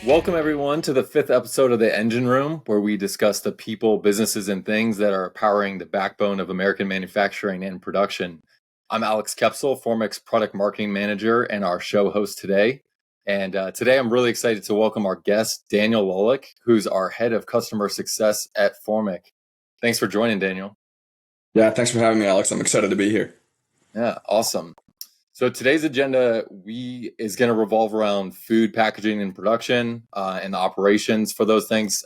Welcome, everyone, to the fifth episode of The Engine Room, where we discuss the people, businesses, and things that are powering the backbone of American manufacturing and production. I'm Alex Kepsel, Formic's product marketing manager and our show host today. And today I'm really excited to welcome our guest, Danijel Lolic, who's our head of customer success at Formic. Thanks for joining, Danijel. Yeah, thanks for having me, Alex. I'm excited to be here. Yeah, awesome. So today's agenda is going to revolve around food packaging and production and the operations for those things.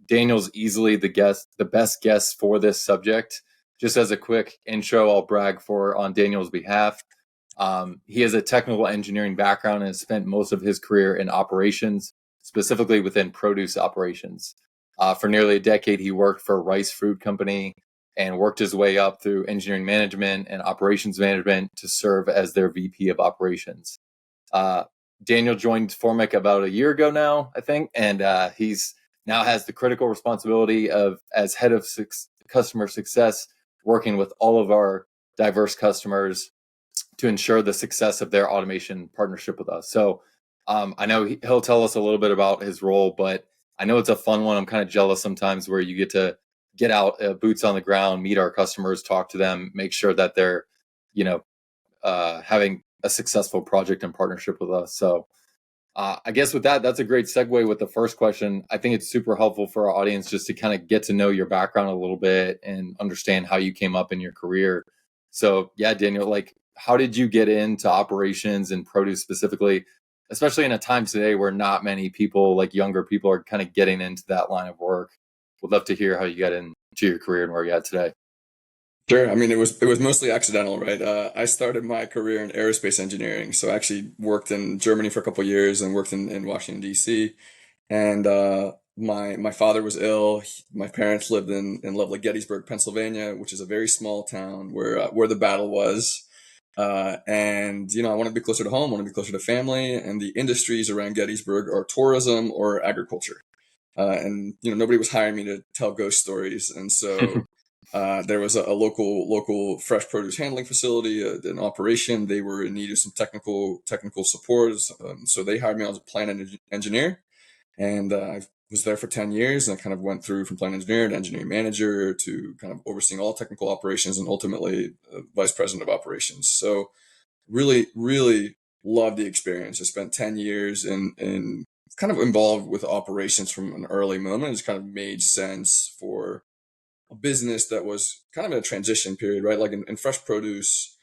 Daniel's easily the best guest for this subject. Just as a quick intro, I'll brag on Daniel's behalf. He has a technical engineering background and has spent most of his career in operations, specifically within produce operations. For nearly a decade, he worked for Rice Fruit Company and worked his way up through engineering management and operations management to serve as their VP of operations. Danijel joined Formic about a year ago now, I think, and he's now has the critical responsibility as head of customer success, working with all of our diverse customers to ensure the success of their automation partnership with us. So I know he'll tell us a little bit about his role, but I know it's a fun one. I'm kind of jealous sometimes where you get to get out, boots on the ground, meet our customers, talk to them, make sure that they're, having a successful project and partnership with us. So I guess with that's a great segue with the first question. I think it's super helpful for our audience just to kind of get to know your background a little bit and understand how you came up in your career. So yeah, Danijel, how did you get into operations and produce specifically, especially in a time today where not many people, like younger people, are kind of getting into that line of work? Would love to hear how you got into your career and where you're at today. Sure. I mean, it was mostly accidental, right? I started my career in aerospace engineering, so I actually worked in Germany for a couple of years and worked in Washington D.C. And my father was ill. My parents lived in lovely Gettysburg, Pennsylvania, which is a very small town where the battle was. And I want to be closer to home, want to be closer to family, and the industries around Gettysburg are tourism or agriculture. And nobody was hiring me to tell ghost stories, and so there was a local fresh produce handling facility, an operation. They were in need of some technical support, so they hired me as a plant engineer, and I was there for 10 years, and I kind of went through from plant engineer to engineering manager to kind of overseeing all technical operations, and ultimately vice president of operations. So really, really loved the experience. I spent 10 years in kind of involved with operations from an early moment. It just kind of made sense for a business that was kind of in a transition period, right? Like in fresh produce,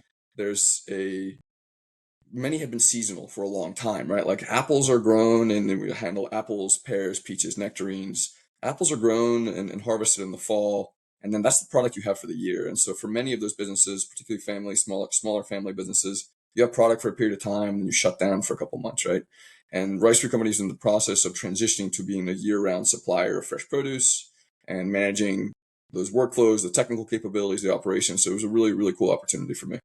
many have been seasonal for a long time, right? Like apples are grown and then we handle apples, pears, peaches, nectarines. Apples are grown and harvested in the fall. And then that's the product you have for the year. And so for many of those businesses, particularly smaller family businesses, you have product for a period of time and you shut down for a couple months, right? And Rice Fruit Company is in the process of transitioning to being a year-round supplier of fresh produce and managing those workflows, the technical capabilities, the operations. So it was a really, really cool opportunity for me.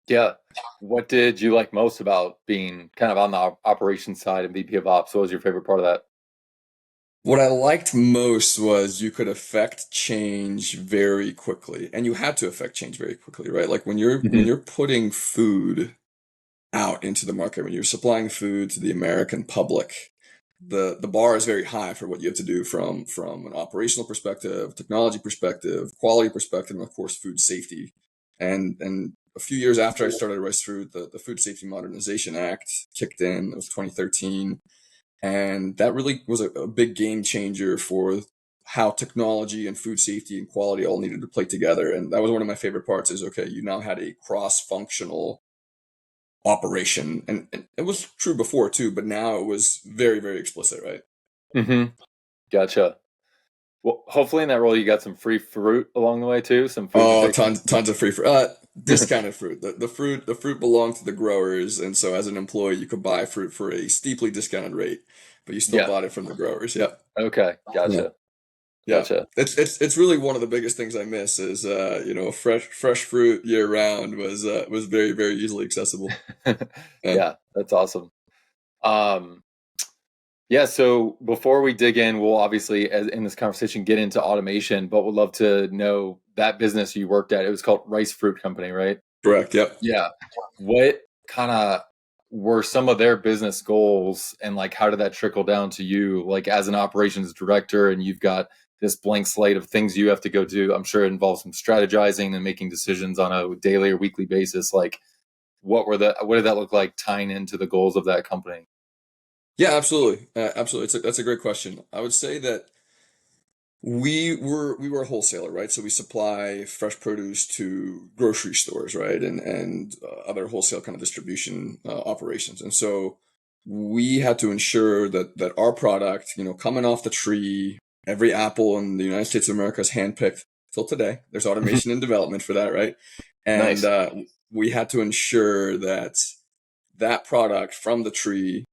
Yeah. What did you like most about being kind of on the operations side and VP of Ops? What was your favorite part of that? What I liked most was you could affect change very quickly, and you had to affect change very quickly, right? Like when Mhm. you're putting food out into the market, when you're supplying food to the American public, the bar is very high for what you have to do from an operational perspective, technology perspective, quality perspective, and of course food safety. And a few years after I started Rice Fruit, the Food Safety Modernization Act kicked in. It was 2013. And that really was a big game changer for how technology and food safety and quality all needed to play together. And that was one of my favorite parts is, okay, you now had a cross-functional operation. And it was true before too, but now it was very, very explicit, right? Mm-hmm. Gotcha. Well, hopefully in that role you got some free fruit along the way too, some food to Oh, take. tons of free fruit. Discounted fruit. The fruit belonged to the growers, and so as an employee, you could buy fruit for a steeply discounted rate, but you still Yeah. bought it from the growers. Yep. Okay. Yeah. Gotcha. Yeah. Gotcha. It's really one of the biggest things I miss is fresh fruit year round was very, very easily accessible. Yeah. Yeah, that's awesome. Um, yeah, so before we dig in, we'll obviously, as in this conversation, get into automation, but would love to know that business you worked at. It was called Rice Fruit Company, right? Correct. Yep. Yeah. What kind of were some of their business goals, and like how did that trickle down to you, like as an operations director, and you've got this blank slate of things you have to go do? I'm sure it involves some strategizing and making decisions on a daily or weekly basis. Like what did that look like tying into the goals of that company? Yeah, absolutely. Absolutely. That's a great question. I would say that we were a wholesaler, right? So we supply fresh produce to grocery stores, right? And other wholesale kind of distribution operations. And so we had to ensure that our product, coming off the tree, every apple in the United States of America is handpicked till today. There's automation and development for that, right? And Nice. we had to ensure that that product from the tree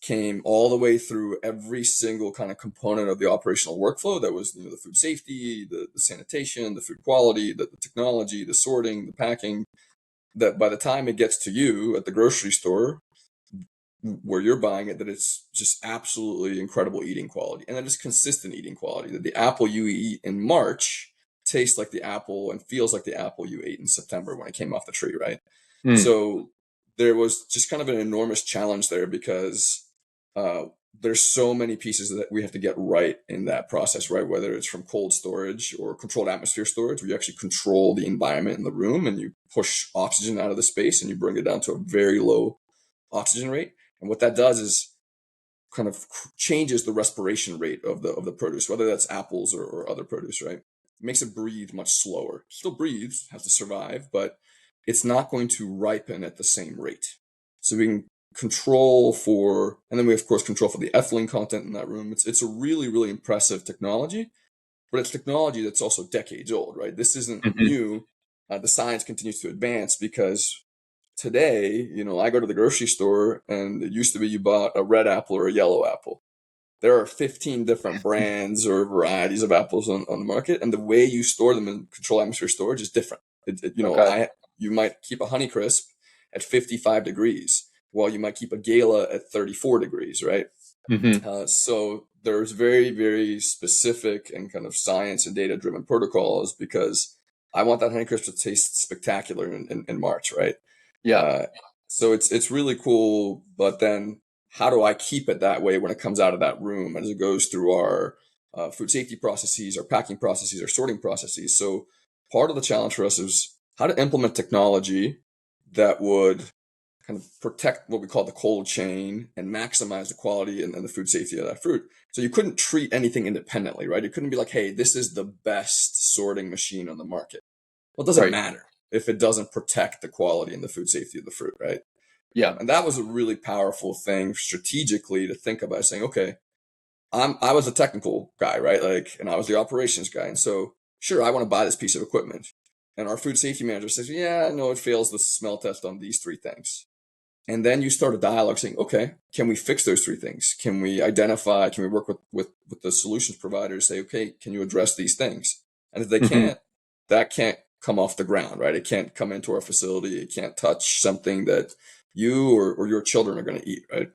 came all the way through every single kind of component of the operational workflow. That was, the food safety, the sanitation, the food quality, the technology, the sorting, the packing, that by the time it gets to you at the grocery store where you're buying it, that it's just absolutely incredible eating quality, and that it's consistent eating quality, that the apple you eat in March tastes like the apple and feels like the apple you ate in September when it came off the tree, right? Mm. So there was just kind of an enormous challenge there because uh, there's so many pieces that we have to get right in that process, right? Whether it's from cold storage or controlled atmosphere storage, where you actually control the environment in the room and you push oxygen out of the space and you bring it down to a very low oxygen rate. And what that does is kind of changes the respiration rate of the produce, whether that's apples or other produce, right? It makes it breathe much slower. Still breathes, has to survive, but it's not going to ripen at the same rate. So we can control for, and then we of course control for the ethylene content in that room. It's a really, really impressive technology, but it's technology that's also decades old, right? This isn't Hmm. new. The science continues to advance because today, I go to the grocery store and it used to be you bought a red apple or a yellow apple. There are 15 different brands or varieties of apples on the market, and the way you store them in controlled atmosphere storage is different. Okay. You might keep a Honeycrisp at 55 degrees, while you might keep a Gala at 34 degrees, right? Hmm. So there's very, very specific and kind of science and data driven protocols because I want that Honeycrisp to taste spectacular in March, right? Yeah. Uh, so it's really cool, but then how do I keep it that way when it comes out of that room as it goes through our food safety processes, our packing processes, our sorting processes? So part of the challenge for us is how to implement technology that would kind of protect what we call the cold chain and maximize the quality and the food safety of that fruit. So you couldn't treat anything independently, right? It couldn't be like, hey, this is the best sorting machine on the market. Well, it doesn't Right. matter if it doesn't protect the quality and the food safety of the fruit, right? Yeah. And that was a really powerful thing strategically to think about, saying, okay, I was a technical guy, right? Like, and I was the operations guy. And so, sure, I want to buy this piece of equipment. And our food safety manager says, yeah, no, it fails the smell test on these three things. And then you start a dialogue saying, okay, can we fix those three things? Can we identify, can we work with the solutions providers, say, okay, can you address these things? And if they Hmm. can't, that can't come off the ground, right? It can't come into our facility. It can't touch something that you or your children are going to eat, right?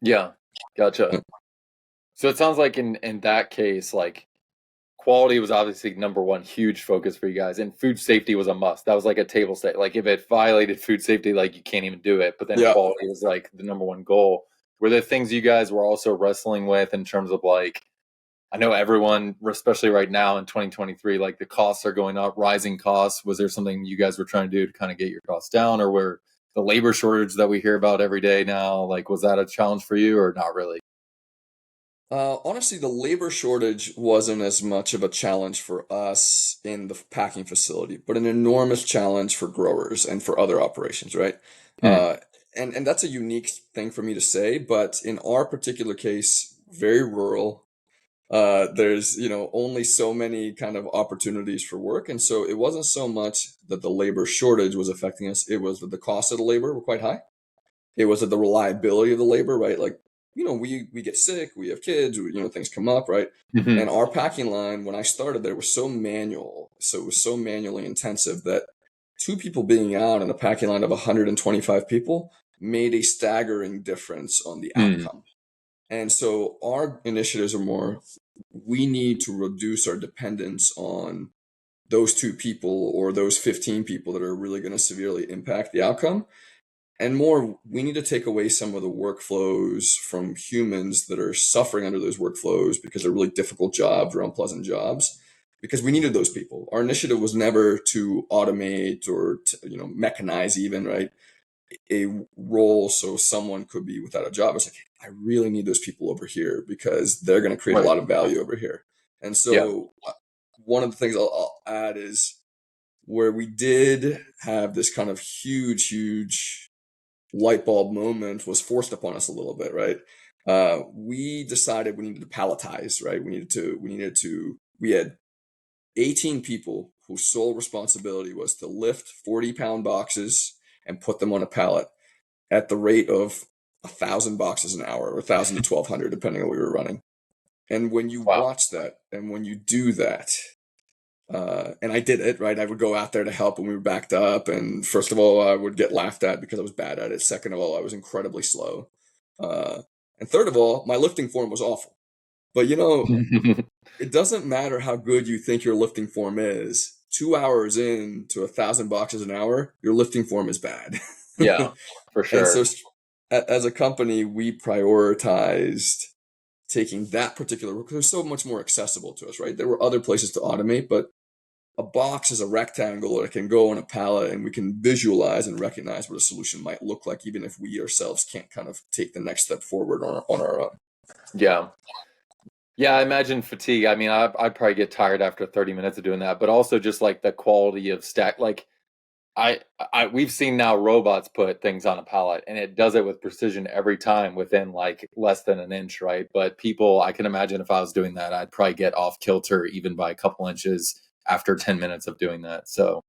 Yeah. Gotcha. So it sounds like in that case, like quality was obviously number one huge focus for you guys, and food safety was a must. That was like a table stake. Like if it violated food safety, like you can't even do it. But then Yeah. quality was like the number one goal. Were there things you guys were also wrestling with in terms of like, I know everyone, especially right now in 2023, like the costs are going up, rising costs. Was there something you guys were trying to do to kind of get your costs down, or were the labor shortage that we hear about every day now, like was that a challenge for you or not really? Honestly, the labor shortage wasn't as much of a challenge for us in the packing facility, but an enormous challenge for growers and for other operations, right? Hmm. Uh, and that's a unique thing for me to say, but in our particular case, very rural. There's, only so many kind of opportunities for work, and so it wasn't so much that the labor shortage was affecting us; it was that the cost of the labor were quite high. It was the reliability of the labor, right? Like, we get sick, we have kids, things come up, right? Hmm. And our packing line, when I started there, was so manual. So it was so manually intensive that two people being out on a packing line of 125 people made a staggering difference on the Hmm. outcome. And so our initiatives are more, we need to reduce our dependence on those two people or those 15 people that are really going to severely impact the outcome, and more, we need to take away some of the workflows from humans that are suffering under those workflows because they're really difficult jobs or unpleasant jobs, because we needed those people. Our initiative was never to automate or to, mechanize even, right? A role so someone could be without a job. It's like, I really need those people over here because they're going to create a Right. lot of value over here. And Yeah. so one of the things I'll add is where we did have this kind of huge light bulb moment was forced upon us a little bit, right? We decided we needed to palletize, right? We had 18 people whose sole responsibility was to lift 40-pound boxes and put them on a pallet at the rate of 1,000 boxes an hour, or 1,000 to 1,200, depending on what we were running. And when you Wow. watch that, and when you do that, and I did it, right? I would go out there to help when we were backed up. And first of all, I would get laughed at because I was bad at it. Second of all, I was incredibly slow. And third of all, my lifting form was awful. But it doesn't matter how good you think your lifting form is. 2 hours in to 1,000 boxes an hour, your lifting form is bad. Yeah, for And so sure. as a company, we prioritized taking that particular work because it was so much more accessible to us, right? There were other places to automate, but a box is a rectangle that can go on a pallet, and we can visualize and recognize what a solution might look like, even if we ourselves can't kind of take the next step forward on our own. Yeah. Yeah, I imagine fatigue. I mean, I'd probably get tired after 30 minutes of doing that, but also just like the quality of stack. Like we've seen now robots put things on a pallet, and it does it with precision every time within like less than an inch, right? But people, I can imagine if I was doing that, I'd probably get off kilter even by a couple inches after 10 minutes of doing that. So,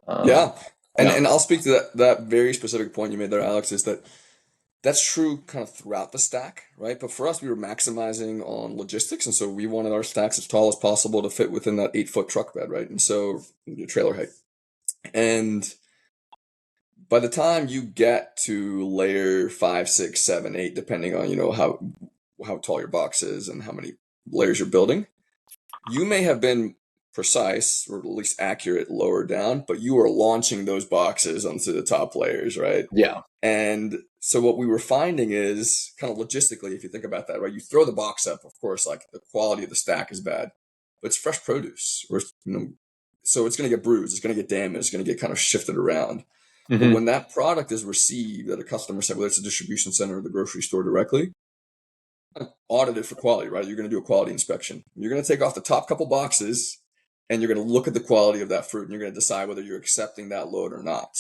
um, Yeah. And yeah, and I'll speak to that very specific point you made there, Alex, is that that's true kind of throughout the stack, right? But for us, we were maximizing on logistics, and so we wanted our stacks as tall as possible to fit within that 8-foot truck bed, right? And so your trailer height. And by the time you get to layer 5, 6, 7, 8, depending on how tall your box is and how many layers you're building, you may have been precise or at least accurate lower down, but you are launching those boxes onto the top layers, right? yeah, And so what we were finding is kind of logistically, if you think about that, right? You throw the box up, of course, like the quality of the stack is bad, but it's fresh produce, or so it's going to get bruised, it's going to get damaged, it's going to get kind of shifted around. But hmm when that product is received at a customer site, whether it's a distribution center or the grocery store directly, audited for quality, right? You're going to do a quality inspection. You're going to take off the top couple boxes, and you're going to look at the quality of that fruit, and you're going to decide whether you're accepting that load or not.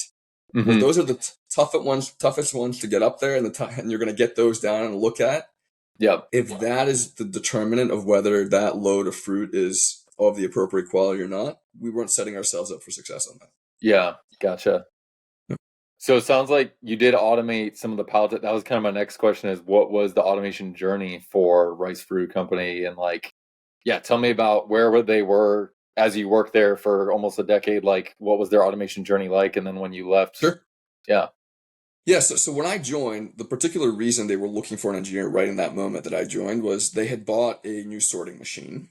Well, hmm those are the toughest ones to get up there, and you're going to get those down and look at. yep, If that is the determinant of whether that load of fruit is of the appropriate quality or not, we weren't setting ourselves up for success on that. yeah, gotcha. So it sounds like you did automate some of the pallet. That was kind of my next question: is what was the automation journey for Rice Fruit Company, and like, yeah, tell me about they were as you worked there for almost a decade. Like, what was their automation journey like? And then when you left, Sure. yeah. Yeah, so when I joined, the particular reason they were looking for an engineer right in that moment that I joined was they had bought a new sorting machine,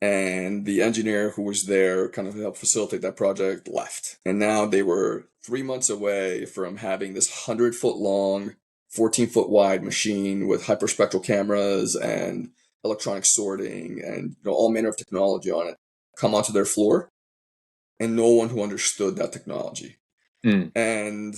and the engineer who was there kind of helped facilitate that project left. And now they were 3 months away from having this 100-foot long, 14-foot wide machine with hyperspectral cameras and electronic sorting and all manner of technology on it come onto their floor, and no one who understood that technology. Mm. And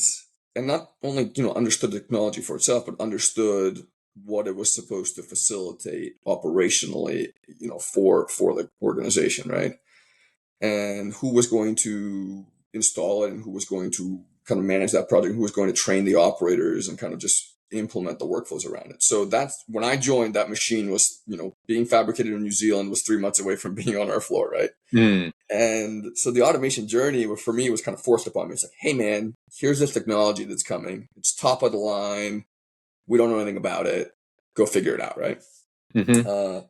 not only understood the technology for itself, but understood what it was supposed to facilitate operationally, for the organization, right? And who was going to install it, and who was going to kind of manage that project, who was going to train the operators and kind of just implement the workflows around it. So that's when I joined. That machine was, being fabricated in New Zealand, was 3 months away from being on our floor, right? Mm. And so the automation journey for me was kind of forced upon me. It's like, hey man, here's this technology that's coming. It's top of the line. We don't know anything about it. Go figure it out, right? hmm Uh,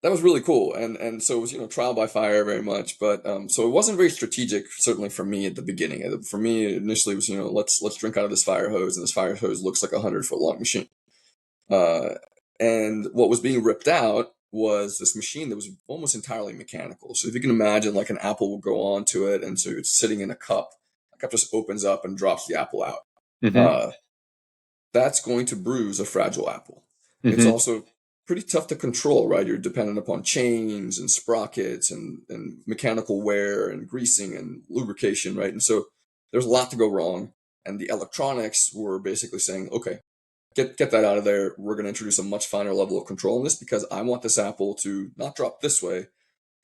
that was really cool, and so it was trial by fire very much. But so it wasn't very strategic, certainly for me at the beginning. For me, initially, it was let's drink out of this fire hose, and this fire hose looks like a 100-foot long machine. Uh, and what was being ripped out was this machine that was almost entirely mechanical. So if you can imagine, like an apple will go onto it, and so it's sitting in a cup. The cup just opens up and drops the apple out. Mm-hmm. uh, that's going to bruise a fragile apple. It's Mm-hmm. also pretty tough to control, right? You're dependent upon chains and sprockets and mechanical wear and greasing and lubrication, right? And so there's a lot to go wrong. And the electronics were basically saying, okay, get that out of there. We're going to introduce a much finer level of control in this because I want this apple to not drop this way,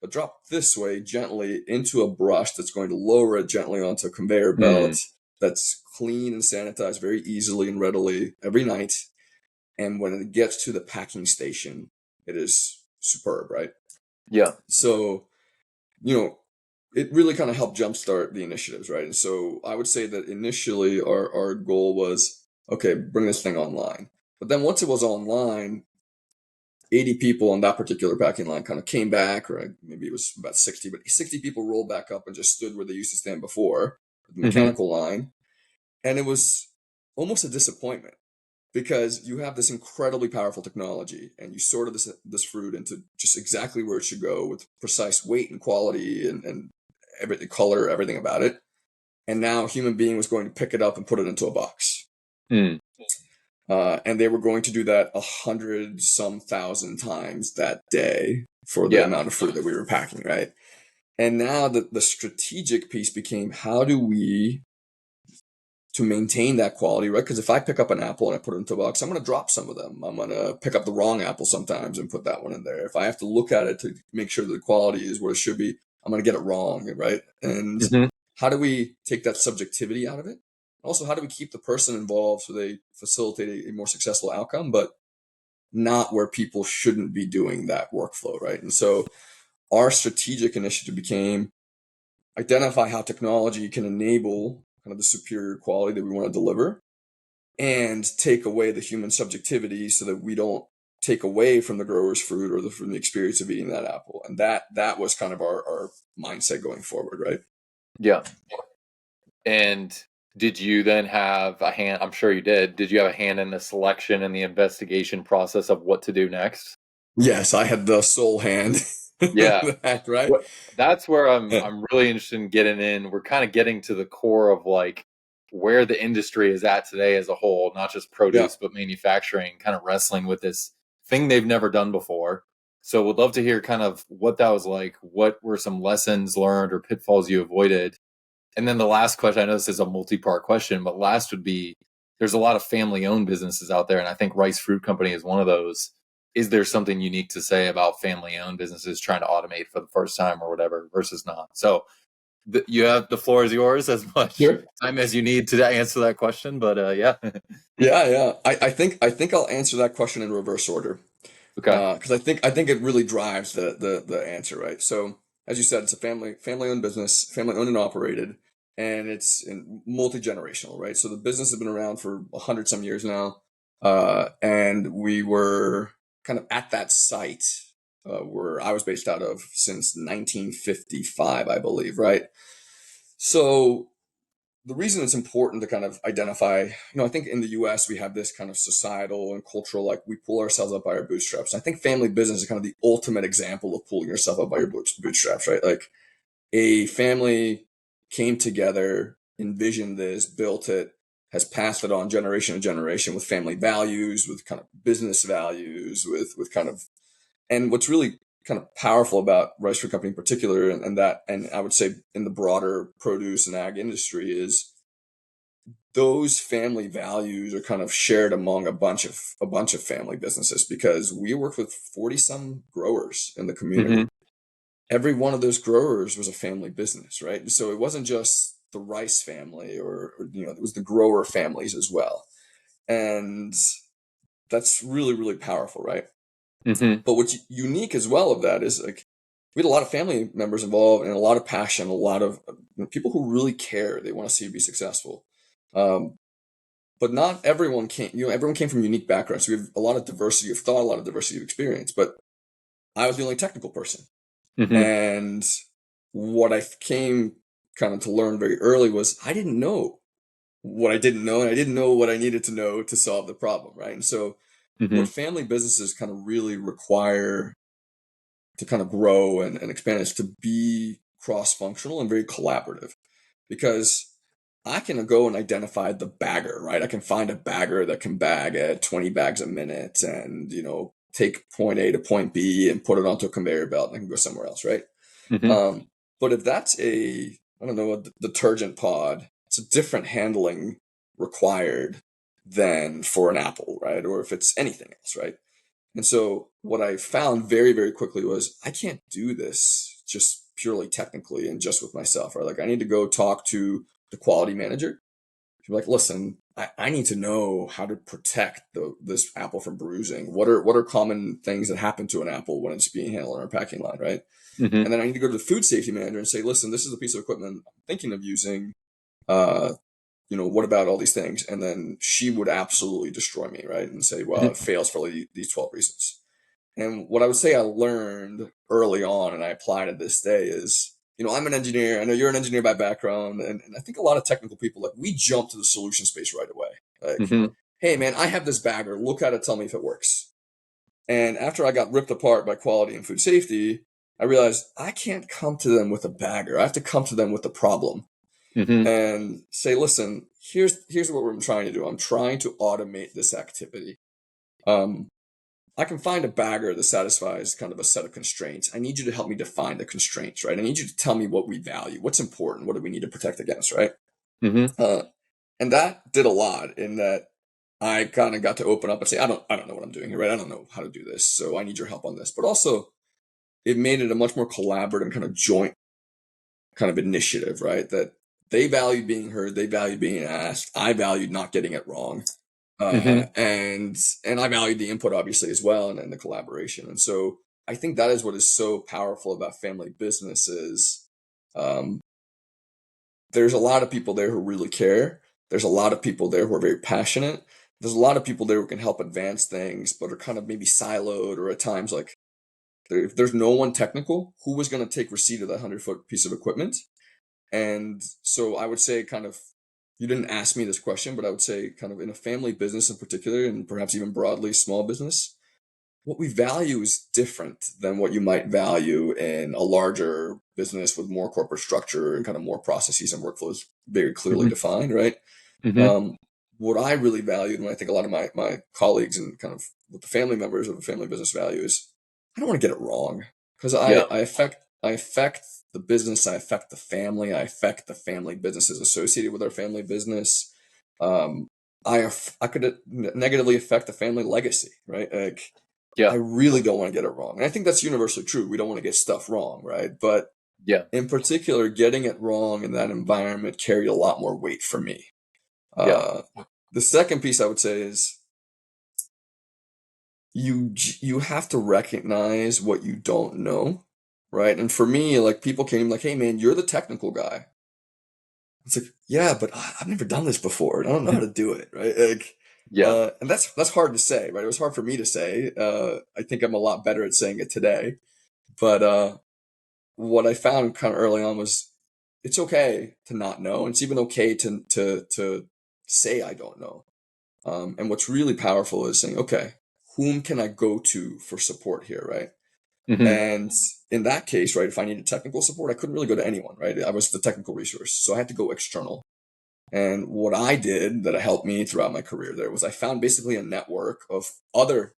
but drop this way gently into a brush that's going to lower it gently onto a conveyor Mm. belt that's clean and sanitized very easily and readily every night. And when it gets to the packing station, it is superb, right? Yeah. So, you know, it really kind of helped jumpstart the initiatives, right? And so I would say that initially our goal was, okay, bring this thing online. But then once it was online, 80 people on that particular packing line kind of came back, or maybe it was about 60, but 60 people rolled back up and just stood where they used to stand before, the Mm-hmm. mechanical line. And it was almost a disappointment because you have this incredibly powerful technology and you sorted this fruit into just exactly where it should go with precise weight and quality and everything, color, everything about it. And now a human being was going to pick it up and put it into a box. Mm. And they were going to do that 100-some thousand times that day for the Yeah. amount of fruit that we were packing, right? And now the strategic piece became how do we to maintain that quality, right? Because if I pick up an apple and I put it into a box, I'm going to drop some of them. I'm going to pick up the wrong apple sometimes and put that one in there. If I have to look at it to make sure that the quality is where it should be, I'm going to get it wrong, right? And Mm-hmm. how do we take that subjectivity out of it? Also, how do we keep the person involved so they facilitate a more successful outcome, but not where people shouldn't be doing that workflow, right? And so our strategic initiative became identify how technology can enable kind of the superior quality that we want to deliver and take away the human subjectivity so that we don't take away from the grower's fruit or from the experience of eating that apple. And that was kind of our mindset going forward, right? Yeah. And did you then have a hand? I'm sure you did. Did you have a hand in the selection and the investigation process of what to do next? Yes, I had the sole hand. Yeah. That, right? What that's where I'm Yeah. I'm really interested in getting in. We're kind of getting to the core of like where the industry is at today as a whole, not just Yeah. produce, but manufacturing, kind of wrestling with this thing they've never done before. So would love to hear kind of what that was like. What were some lessons learned or pitfalls you avoided? And then the last question, I know this is a multi-part question, but last would be there's a lot of family-owned businesses out there, and I think Rice Fruit Company is one of those. Is there something unique to say about family-owned businesses trying to automate for the first time or whatever versus not? So you have the floor is yours as much Sure. time as you need to answer that question, but yeah. Yeah, yeah. I think I'll answer that question in reverse order. Okay. Because I think it really drives the answer, right? So as you said, it's a family owned business, family owned and operated, and it's multi generational, right? So the business has been around for 100 some years now, and we were kind of at that site where I was based out of since 1955, I believe, right? So the reason it's important to kind of identify, I think in the US we have this kind of societal and cultural, like we pull ourselves up by our bootstraps. And I think family business is kind of the ultimate example of pulling yourself up by your bootstraps, right? Like a family came together, envisioned this, built it, has passed it on generation to generation with family values, with kind of business values, with kind of, and what's really kind of powerful about Rice Fruit Company in particular, and I would say in the broader produce and ag industry is those family values are kind of shared among a bunch of family businesses because we work with 40 some growers in the Mm-hmm. community. Every one of those growers was a family business, right? And so it wasn't just the Rice family or it was the grower families as well. And that's really, really powerful, right? Mm-hmm. But what's unique as well of that is like we had a lot of family members involved and a lot of passion, a lot of people who really care. They want to see you be successful. Um, but not everyone came, everyone came from unique backgrounds. So we have a lot of diversity of thought, a lot of diversity of experience, but I was the only technical person. Mm-hmm. And what I came kind of to learn very early was I didn't know what I didn't know, and I didn't know what I needed to know to solve the problem, right? And so Mm-hmm. what family businesses kind of really require to kind of grow and expand is to be cross-functional and very collaborative because I can go and identify the bagger, right? I can find a bagger that can bag at 20 bags a minute and, take point A to point B and put it onto a conveyor belt and I can go somewhere else, right? Hmm. But if that's I don't know, a detergent pod, it's a different handling required than for an apple, right? Or if it's anything else, right? And so what I found very, very quickly was I can't do this just purely technically and just with myself, right? Like I need to go talk to the quality manager. You're like, listen, I need to know how to protect this apple from bruising. What are common things that happen to an apple when it's being handled on our packing line, right? Hmm. And then I need to go to the food safety manager and say, listen, this is a piece of equipment I'm thinking of using. Uh, what about all these things? And then she would absolutely destroy me, right? And say, well, it Hmm. fails for these 12 reasons. And what I would say I learned early on and I apply to this day is, I'm an engineer. I know you're an engineer by background. And I think a lot of technical people, like we jump to the solution space right away. Like, Hmm. hey, man, I have this bagger. Look at it. Tell me if it works. And after I got ripped apart by quality and food safety, I realized I can't come to them with a bagger. I have to come to them with the problem Hmm. and say, listen, here's what I'm trying to do. I'm trying to automate this activity. Um, I can find a bagger that satisfies kind of a set of constraints. I need you to help me define the constraints, right? I need you to tell me what we value, what's important, what do we need to protect against, right? Hmm. Uh, and that did a lot in that I kind of got to open up and say, I don't know what I'm doing here, right? I don't know how to do this, so I need your help on this. But also, it made it a much more collaborative kind of joint kind of initiative, right? That they valued being heard, they valued being asked. I valued not getting it wrong, Hmm. and I valued the input obviously as well, and the collaboration. And so I think that is what is so powerful about family businesses. Um, there's a lot of people there who really care. There's a lot of people there who are very passionate. There's a lot of people there who can help advance things, but are kind of maybe siloed or at times like if there's no one technical, who was going to take receipt of that 100-foot piece of equipment? And so I would say kind of, you didn't ask me this question, but I would say kind of in a family business in particular, and perhaps even broadly small business, what we value is different than what you might value in a larger business with more corporate structure and kind of more processes and workflows very clearly Hmm. defined, right? Hmm. Um, what I really valued, and I think a lot of my colleagues and kind of what the family members of a family business value is, I don't want to get it wrong because Yeah. I affect the business, I affect the family, I affect the family businesses associated with our family business. Um, I could negatively affect the family legacy, right? Like I Yeah. really don't want to get it wrong, and I think that's universally true. We don't want to get stuff wrong, right? But Yeah. in particular, getting it wrong in that environment carried a lot more weight for me. Yeah. Uh, the second piece I would say is you have to recognize what you don't know, right? And for me, like people came like, "Hey, man, you're the technical guy." It's like, yeah, but I've never done this before. And I don't know how to do it, right? Like, Yeah. and that's hard to say, right? It was hard for me to say. I think I'm a lot better at saying it today. But what I found kind of early on was it's okay to not know. And it's even okay to say I don't know. And what's really powerful is saying, okay, whom can I go to for support here, right? Hmm. And in that case, right, if I needed technical support, I couldn't really go to anyone, right? I was the technical resource, so I had to go external. And what I did that helped me throughout my career there was I found basically a network of other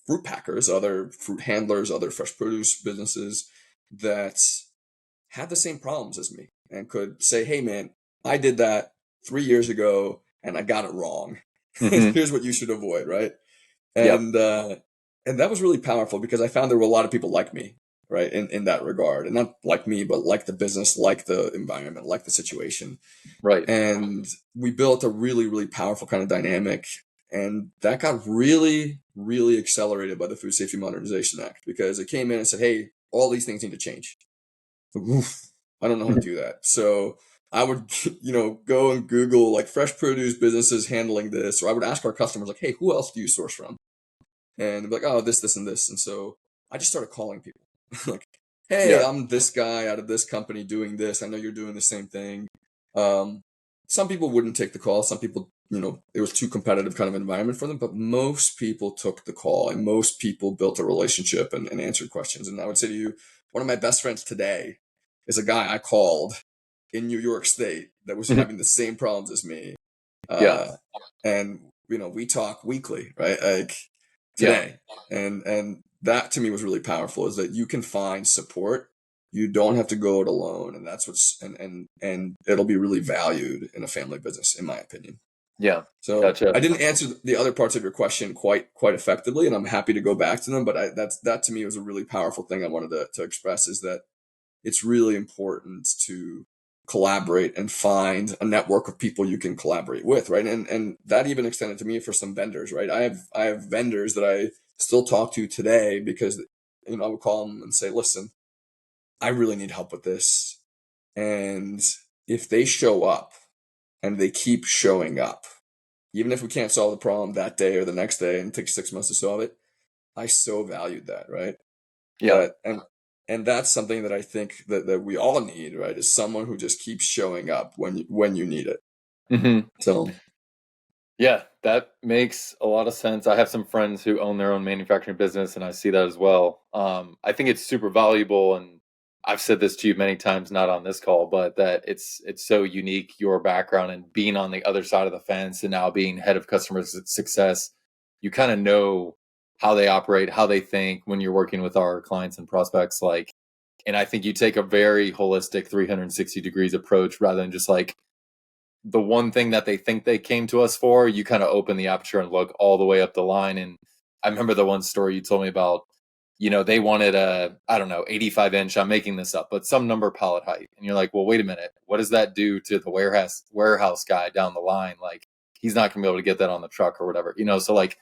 fruit packers, other fruit handlers, other fresh produce businesses that had the same problems as me and could say, hey, man, I did that 3 years ago and I got it wrong. Hmm. Here's what you should avoid, right? Yep. And that was really powerful because I found there were a lot of people like me, right, in that regard. And not like me, but like the business, like the environment, like the situation. Right. And we built a really, really powerful kind of dynamic. And that got really, really accelerated by the Food Safety Modernization Act because it came in and said, hey, all these things need to change. Oof, I don't know how to Mhm. do that. So I would, go and Google like fresh produce businesses handling this, or I would ask our customers like, hey, who else do you source from? And they'd be like, oh, this, and this. And so I just started calling people like, hey, Yeah. I'm this guy out of this company doing this. I know you're doing the same thing. Um, some people wouldn't take the call. Some people, it was too competitive kind of environment for them, but most people took the call and most people built a relationship and answered questions. And I would say to you, one of my best friends today is a guy I called in New York State that was Mhm. having the same problems as me. Yeah. And we talk weekly, right? Like Yeah. today. And that to me was really powerful, is that you can find support. You don't have to go it alone. And that's and it'll be really valued in a family business, in my opinion. Yeah. So Gotcha. I didn't answer the other parts of your question quite effectively, and I'm happy to go back to them. But that to me was a really powerful thing I wanted to express, is that it's really important to collaborate and find a network of people you can collaborate with, right? And that even extended to me for some vendors, right? I have vendors that I still talk to today because I would call them and say, listen, I really need help with this. And if they show up and they keep showing up, even if we can't solve the problem that day or the next day and it takes 6 months to solve it, I so valued that, right? Yeah. That and that's something that I think that we all need, right? Is someone who just keeps showing up when you need it. Hmm. So Yeah, that makes a lot of sense. I have some friends who own their own manufacturing business, and I see that as well. I think it's super valuable, and I've said this to you many times, not on this call, but that it's so unique, your background and being on the other side of the fence, and now being head of customer success. You kind of know how they operate, how they think when you're working with our clients and prospects. Like, and I think you take a very holistic 360 degrees approach rather than just like the one thing that they think they came to us for. You kind of open the aperture and look all the way up the line. And I remember the one story you told me about, they wanted a, I don't know, 85-inch, I'm making this up, but some number pallet height. And you're like, well, wait a minute. What does that do to the warehouse guy down the line? Like, he's not going to be able to get that on the truck or whatever, so like,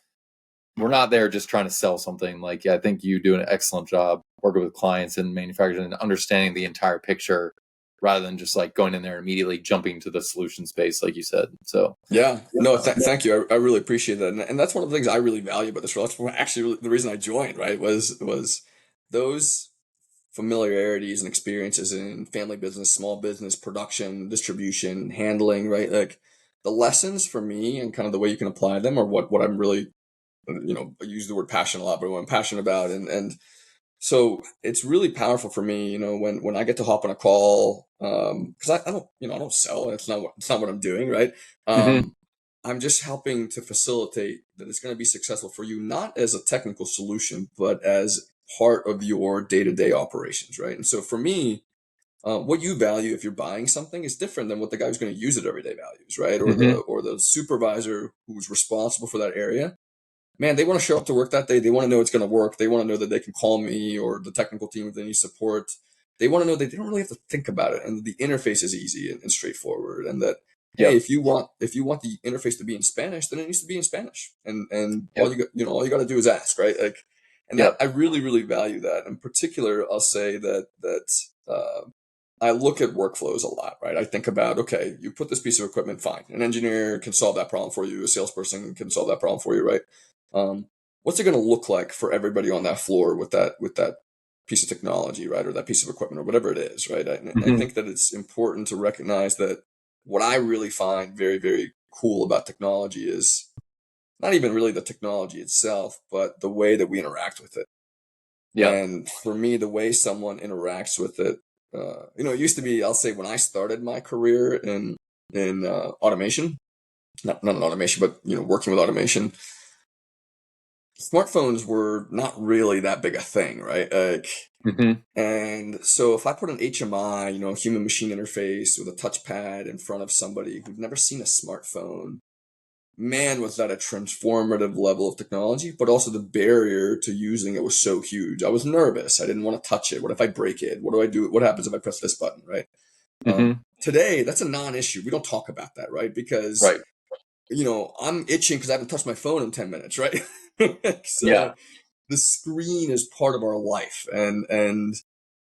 we're not there just trying to sell something. Like, yeah, I think you do an excellent job working with clients and manufacturers and understanding the entire picture rather than just like going in there and immediately jumping to the solution space, like you said. So, yeah, no, thank you. I really appreciate that, and that's one of the things I really value about this role. That's actually the reason I joined. Right, was those familiarities and experiences in family business, small business, production, distribution, handling. Right, like the lessons for me and kind of the way you can apply them are what I'm really I use the word passion a lot, but what I'm passionate about, and so it's really powerful for me, when I get to hop on a call, because I don't, I don't sell. It's not what I'm doing, right? mhm, Um, I'm just helping to facilitate that it's going to be successful for you, not as a technical solution, but as part of your day-to-day operations, right? And so for me, what you value if you're buying something is different than what the guy who's going to use it every day values, right? Or the mhm, or the supervisor who's responsible for that area, man, they want to show up to work that day. They want to know it's going to work. They want to know that they can call me or the technical team if they need support. They want to know that they don't really have to think about it, and the interface is easy and straightforward. And that, hey, yep, if you want the interface to be in Spanish, then it needs to be in Spanish. And all yep, you got to do is ask, right? Like, and that yep, I really really value that. In particular, I'll say that I look at workflows a lot, right? I think about, okay, you put this piece of equipment, fine. An engineer can solve that problem for you. A salesperson can solve that problem for you, right? Um, what's it going to look like for everybody on that floor with that piece of technology, right, or that piece of equipment, or whatever it is, right? I mhm, think that it's important to recognize that what I really find very very cool about technology is not even really the technology itself, but the way that we interact with it. yeah, And for me, the way someone interacts with it, it used to be, I'll say, when I started my career in automation, not in automation, but working with automation, smartphones were not really that big a thing, right? Like, mhm, and so if I put an HMI, human machine interface with a touchpad in front of somebody who'd never seen a smartphone, man, was that a transformative level of technology, but also the barrier to using it was so huge. I was nervous. I didn't want to touch it. What if I break it? What do I do? What happens if I press this button, right? mhm, Today, that's a non-issue. We don't talk about that, right? Because right, I'm itching because I haven't touched my phone in 10 minutes, right? yeah, So the screen is part of our life, and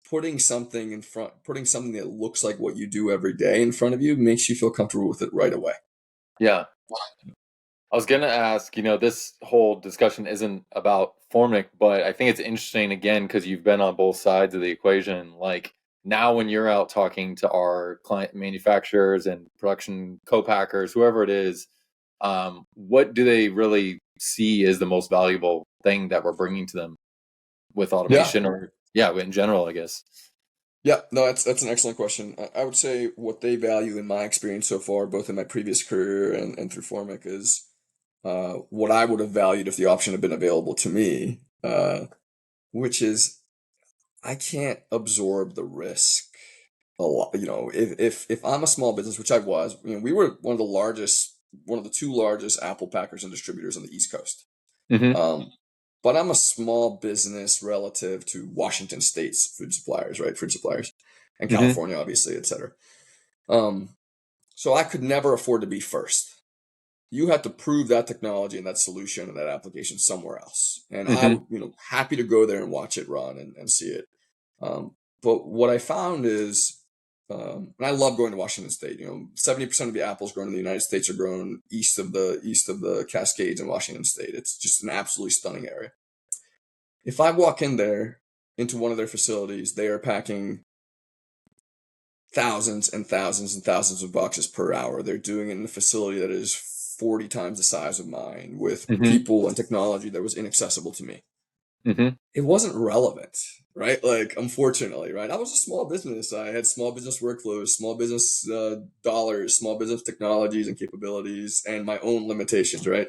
putting something that looks like what you do every day in front of you makes you feel comfortable with it right away. yeah. I was gonna ask, this whole discussion isn't about Formic, but I think it's interesting again because you've been on both sides of the equation. Like now, when you're out talking to our client manufacturers and production co-packers, whoever it is, what do they really see as the most valuable thing that we're bringing to them with Yeah. automation, or yeah, in general, I guess. Yeah, no, that's an excellent question. I would say what they value in my experience so far, both in my previous career and through Formic, is what I would have valued if the option had been available to me, which is I can't absorb the risk a lot. If I'm a small business, which I was, we were one of the two largest apple packers and distributors on the East Coast. Mm-hmm. Um, but I'm a small business relative to Washington State's food suppliers, right? Food suppliers, and Mm-hmm. California, obviously, et cetera. Um, so I could never afford to be first. You had to prove that technology and that solution and that application somewhere else. And I Mm-hmm. would, happy to go there and watch it run and see it. Um, but what I found is, and I love going to Washington State. 70% of the apples grown in the United States are grown east of the Cascades in Washington State. It's just an absolutely stunning area. If I walk in there into one of their facilities, they are packing thousands and thousands and thousands of boxes per hour. They're doing it in a facility that is 40 times the size of mine with Mm-hmm. people and technology that was inaccessible to me. Mm-hmm. It wasn't relevant, right? Like, unfortunately, right? I was a small business. I had small business workflows, small business dollars, small business technologies and capabilities, and my own limitations, right?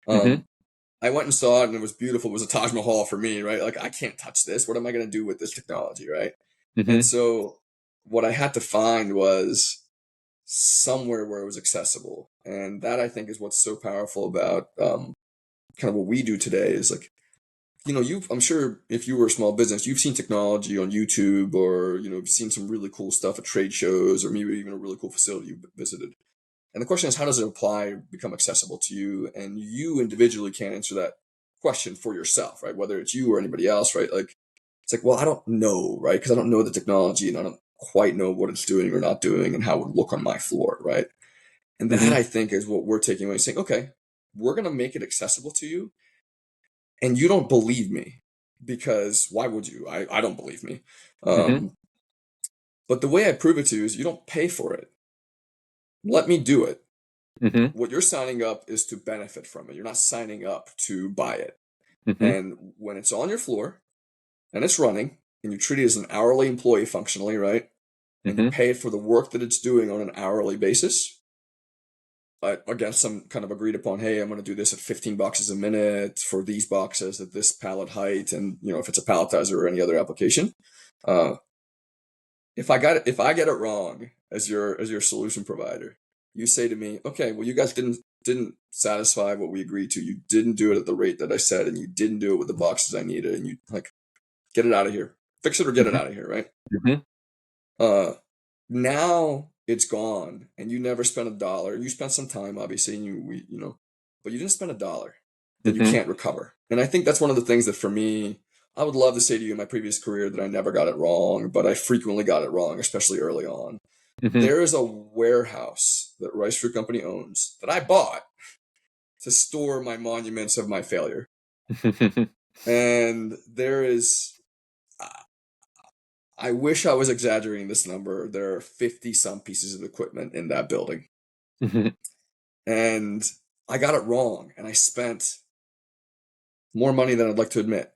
Mm-hmm. Um, I went and saw it and it was beautiful. It was a Taj Mahal for me, right? Like, I can't touch this. What am I going to do with this technology, right? And Mm-hmm. so what I had to find was somewhere where it was accessible. And that, I think, is what's so powerful about kind of what we do today is like, I'm sure if you were a small business, you've seen technology on YouTube or, you've seen some really cool stuff at trade shows or maybe even a really cool facility you visited. And the question is, how does it become accessible to you? And you individually can't answer that question for yourself, right? Whether it's you or anybody else, right? Like, it's like, well, I don't know, right? Because I don't know the technology and I don't quite know what it's doing or not doing and how it would look on my floor, right? And that, Mm-hmm. I think, is what we're taking away, saying, okay, we're going to make it accessible to you. And you don't believe me because why would you? I don't believe me. Mm-hmm. Um, but the way I prove it to you is you don't pay for it. Let me do it. Mm-hmm. What you're signing up is to benefit from it. You're not signing up to buy it. Mm-hmm. And when it's on your floor and it's running and you treat it as an hourly employee functionally, right? And you Mm-hmm. pay it for the work that it's doing on an hourly basis, against some kind of agreed upon, hey, I'm going to do this at 15 boxes a minute for these boxes at this pallet height. And, if it's a palletizer or any other application, uh, if I get it wrong as your solution provider, you say to me, okay, well, you guys didn't satisfy what we agreed to. You didn't do it at the rate that I said, and you didn't do it with the boxes I needed, and you like get it out of here, fix it or get it out of here, right? Mm-hmm. Uh, Now it's gone, and you never spent a dollar. You spent some time, obviously, and but you didn't spend a dollar that you Mm-hmm. can't recover. And I think that's one of the things that for me, I would love to say to you in my previous career that I never got it wrong, but I frequently got it wrong, especially early on. Mm-hmm. There is a warehouse that Rice Fruit Company owns that I bought to store my monuments of my failure. And there is, I wish I was exaggerating this number. There are 50 some pieces of equipment in that building. Mm-hmm. And I got it wrong. And I spent more money than I'd like to admit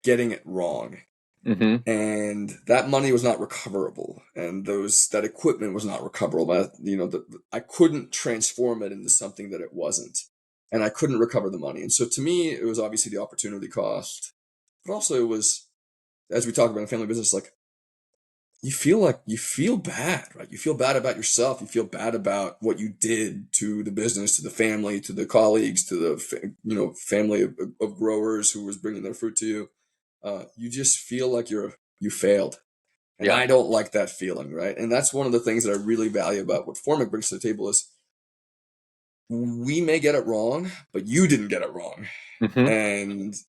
getting it wrong. Mm-hmm. And that money was not recoverable. And that equipment was not recoverable. I couldn't transform it into something that it wasn't. And I couldn't recover the money. And so to me, it was obviously the opportunity cost. But also it was, as we talk about in family business, like you feel bad, right? You feel bad about yourself. You feel bad about what you did to the business, to the family, to the colleagues, to the family of growers who was bringing their fruit to you. You just feel like you failed, and Yeah. I don't like that feeling, right? And that's one of the things that I really value about what Formic brings to the table is we may get it wrong, but you didn't get it wrong, Mm-hmm.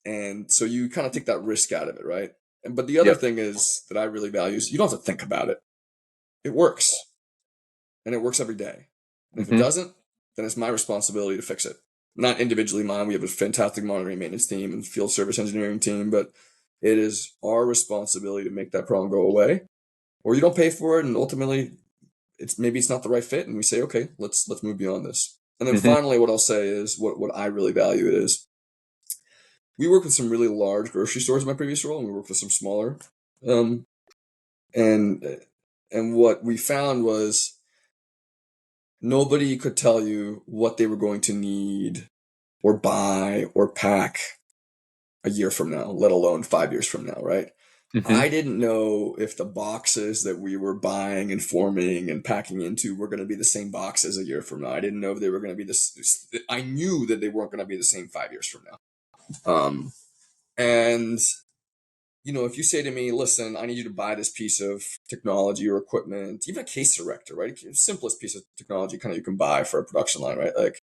and so you kind of take that risk out of it, right? But the other Yep. thing is that I really value is you don't have to think about it. It works, and it works every day. And if it Mm-hmm. doesn't, then it's my responsibility to fix it. Not individually mine. We have a fantastic monitoring maintenance team and field service engineering team, but it is our responsibility to make that problem go away. Or you don't pay for it, and ultimately, it's not the right fit, and we say, okay, let's move beyond this. And then Mm-hmm. finally, what I'll say is what I really value is we work with some really large grocery stores in my previous role, and we work with some smaller um, And what we found was nobody could tell you what they were going to need or buy or pack a year from now, let alone 5 years from now, right? Hmm. I didn't know if the boxes that we were buying and forming and packing into were going to be the same boxes a year from now. I didn't know if they were going to be this. I knew that they weren't going to be the same 5 years from now. And if you say to me, listen, I need you to buy this piece of technology or equipment, even a case erector, right? Simplest piece of technology kind of you can buy for a production line, right? Like,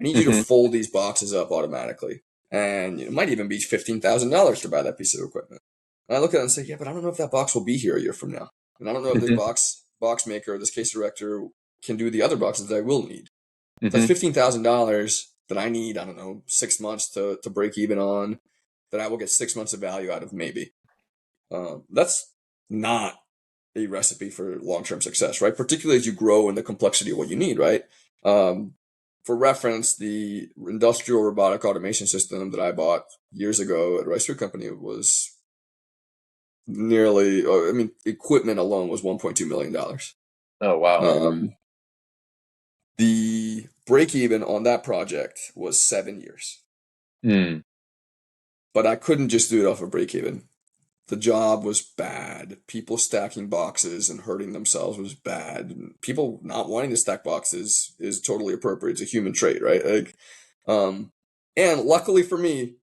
I need you to Hmm. fold these boxes up automatically. And it might even be $15,000 to buy that piece of equipment. And I look at it and say, yeah, but I don't know if that box will be here a year from now. And I don't know if this Hmm. box maker or this case erector can do the other boxes that I will need. That's Hmm. $15,000 that I need, I don't know, 6 months to break even on, that I will get 6 months of value out of maybe. That's not a recipe for long-term success, right? Particularly as you grow in the complexity of what you need, right? Um, for reference, the industrial robotic automation system that I bought years ago at Rice Fruit Company was nearly, equipment alone was $1.2 million. Oh, wow. Um, the break even on that project was 7 years, Mm. but I couldn't just do it off a break even. The job was bad. People stacking boxes and hurting themselves was bad. And people not wanting to stack boxes is totally appropriate. It's a human trait, right? Like, um, and luckily for me,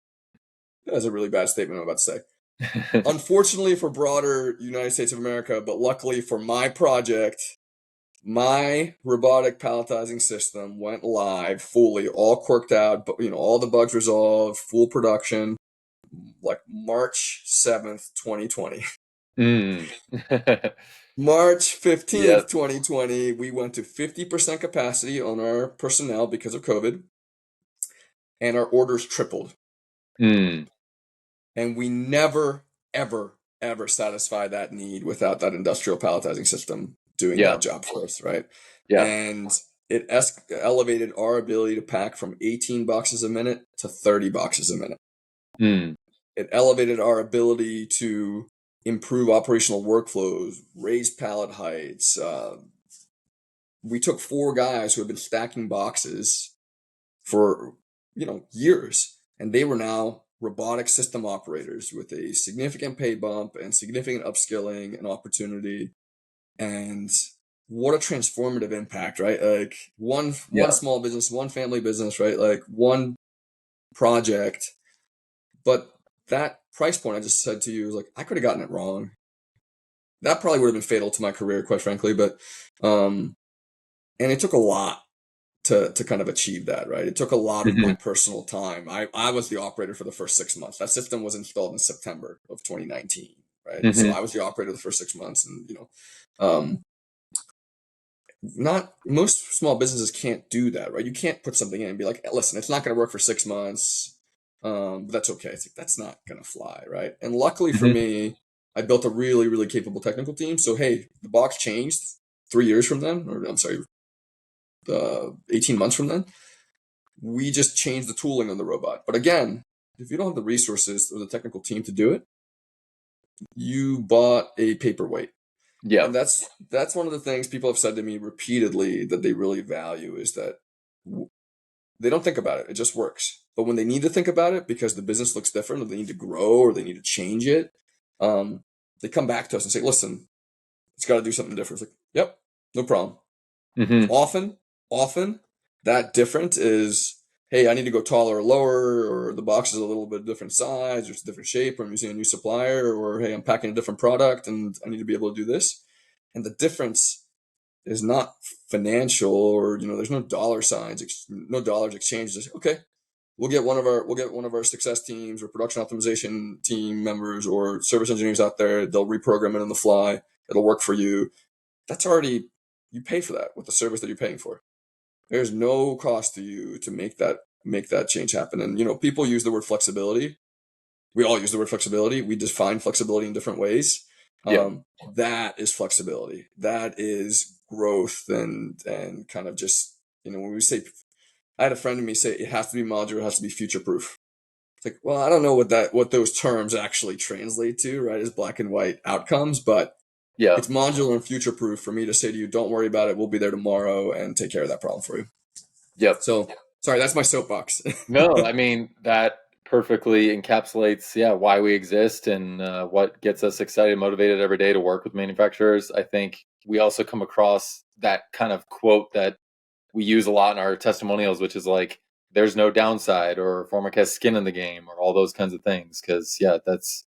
that's a really bad statement I'm about to say. Unfortunately for broader United States of America, but luckily for my project, my robotic palletizing system went live fully, all quirked out, but all the bugs resolved, full production, like March 7th, 2020. Mm. March Yeah. 15th, 2020, we went to 50% capacity on our personnel because of COVID, and our orders tripled. Mm. And we never, ever, ever satisfy that need without that industrial palletizing system doing Yeah. that job for us, right? Yeah. And it elevated our ability to pack from 18 boxes a minute to 30 boxes a minute. Mm. It elevated our ability to improve operational workflows, raise pallet heights. We took 4 guys who had been stacking boxes for years, and they were now robotic system operators with a significant pay bump and significant upskilling and opportunity. And what a transformative impact, right? Like one Yeah. small business, one family business, right? Like one project. But that price point I just said to you is like, I could have gotten it wrong. That probably would have been fatal to my career, quite frankly. But and it took a lot to kind of achieve that, right? It took a lot of my Hmm. personal time. I was the operator for the first 6 months. That system was installed in September of 2019, right? So Hmm. I was the operator the first 6 months, and um, not most small businesses can't do that, right? You can't put something in and be like, listen, it's not going to work for 6 months, but that's okay. It's like that's not going to fly, right? And luckily for Hmm. me, I built a really, really capable technical team. So hey, the box changed 3 years from then, or I'm sorry, 18 months from then. We just changed the tooling on the robot. But again, if you don't have the resources or the technical team to do it, you bought a paperweight. Yeah. And that's one of the things people have said to me repeatedly that they really value is that they don't think about it. It just works. But when they need to think about it because the business looks different or they need to grow or they need to change it, they come back to us and say, listen, it's got to do something different. It's like, yep, no problem. Hmm. Often that difference is, hey, I need to go taller or lower, or the box is a little bit different size, or it's a different shape, or I'm using a new supplier, or hey, I'm packing a different product and I need to be able to do this. And the difference is not financial, or there's no dollar signs, no dollars exchanged. Just okay, we'll get one of our success teams or production optimization team members or service engineers out there. They'll reprogram it on the fly. It'll work for you. That's already, you pay for that with the service that you're paying for. There's no cost to you to make that change happen. And people use the word flexibility. We all use the word flexibility. We define flexibility in different ways. Yeah. That is flexibility. That is growth and kind of just when we say, I had a friend of me say it has to be modular, it has to be future proof. It's like, well, I don't know what those terms actually translate to, right? As black and white outcomes, but Yeah. It's modular and future proof for me to say to you, don't worry about it. We'll be there tomorrow and take care of that problem for you. Yep. So sorry, that's my soapbox. No, I mean that perfectly encapsulates, yeah, why we exist and what gets us excited and motivated every day to work with manufacturers. I think we also come across that kind of quote that we use a lot in our testimonials, which is like, "There's no downside," or "Formic has skin in the game," or all those kinds of things. Because yeah, that's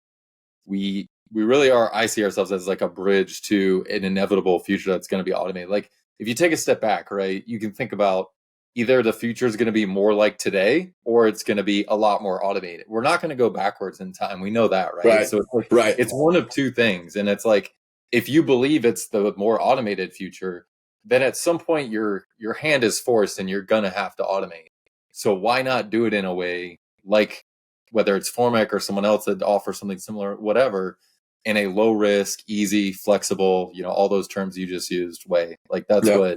we really are. I see ourselves as like a bridge to an inevitable future that's going to be automated. Like if you take a step back, right, you can think about either the future is going to be more like today or it's going to be a lot more automated. We're not going to go backwards in time. We know that, right? Right. So it's like, Right. it's one of two things, and it's like if you believe it's the more automated future, then at some point your hand is forced and you're going to have to automate. So why not do it in a way like whether it's Formic or someone else that offers something similar, whatever, in a low risk, easy, flexible, all those terms you just used way. Like Yeah.